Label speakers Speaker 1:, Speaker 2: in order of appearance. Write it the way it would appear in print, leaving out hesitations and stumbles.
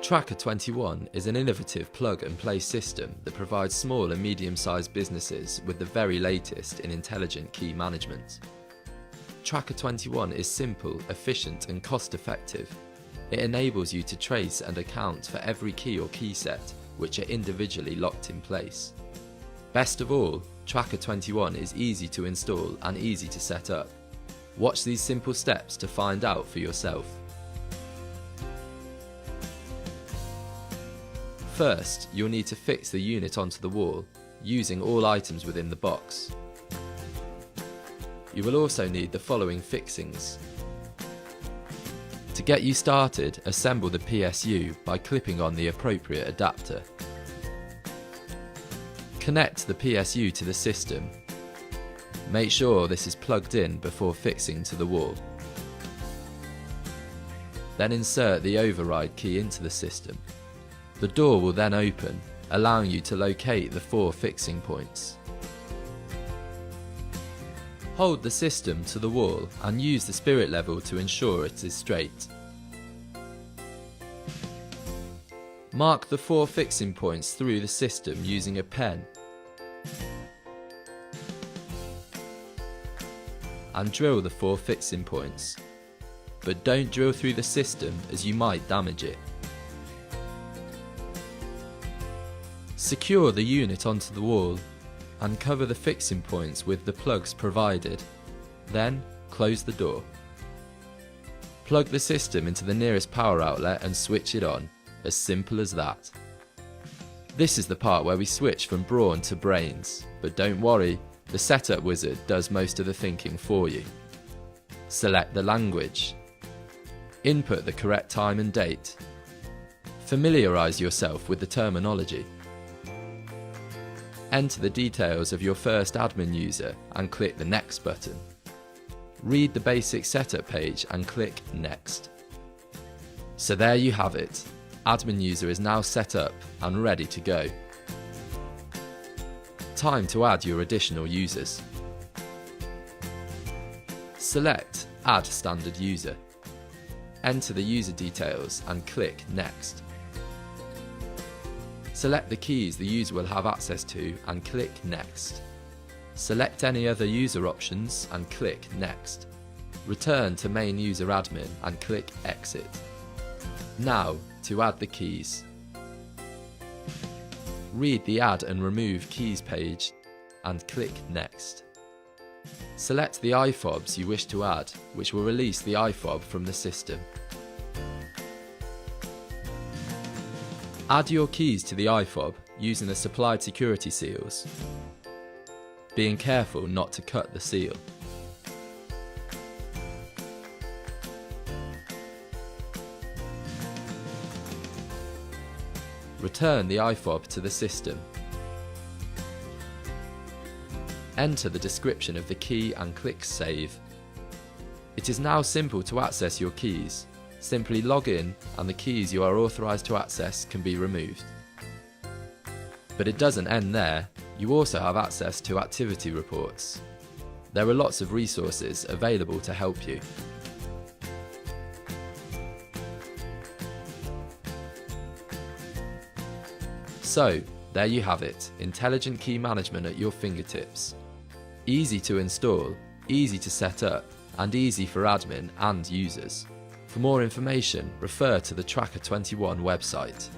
Speaker 1: TRAKA21 is an innovative plug-and-play system that provides small and medium-sized businesses with the very latest in intelligent key management. TRAKA21 is simple, efficient and cost-effective. It enables you to trace and account for every key or key set which are individually locked in place. Best of all, TRAKA21 is easy to install and easy to set up. Watch these simple steps to find out for yourself. First, you'll need to fix the unit onto the wall, using all items within the box. You will also need the following fixings. To get you started, assemble the PSU by clipping on the appropriate adapter. Connect the PSU to the system. Make sure this is plugged in before fixing to the wall. Then insert the override key into the system. The door will then open, allowing you to locate the 4 fixing points. Hold the system to the wall and use the spirit level to ensure it is straight. Mark the 4 fixing points through the system using a pen and drill the 4 fixing points, but don't drill through the system as you might damage it. Secure the unit onto the wall and cover the fixing points with the plugs provided. Then close the door. Plug the system into the nearest power outlet and switch it on, as simple as that. This is the part where we switch from brawn to brains, but don't worry, the setup wizard does most of the thinking for you. Select the language. Input the correct time and date. Familiarise yourself with the terminology. Enter the details of your first admin user and click the Next button. Read the basic setup page and click Next. So there you have it. Admin user is now set up and ready to go. Time to add your additional users. Select Add Standard User. Enter the user details and click Next. Select the keys the user will have access to and click Next. Select any other user options and click Next. Return to main user admin and click Exit. Now to add the keys. Read the Add and Remove Keys page and click Next. Select the IFOBs you wish to add, which will release the IFOB from the system. Add your keys to the IFOB using the supplied security seals, being careful not to cut the seal. Return the IFOB to the system. Enter the description of the key and click Save. It is now simple to access your keys. Simply log in and the keys you are authorised to access can be removed. But it doesn't end there, you also have access to activity reports. There are lots of resources available to help you. So, there you have it, intelligent key management at your fingertips. Easy to install, easy to set up, and easy for admin and users. For more information, refer to the TRAKA21 website.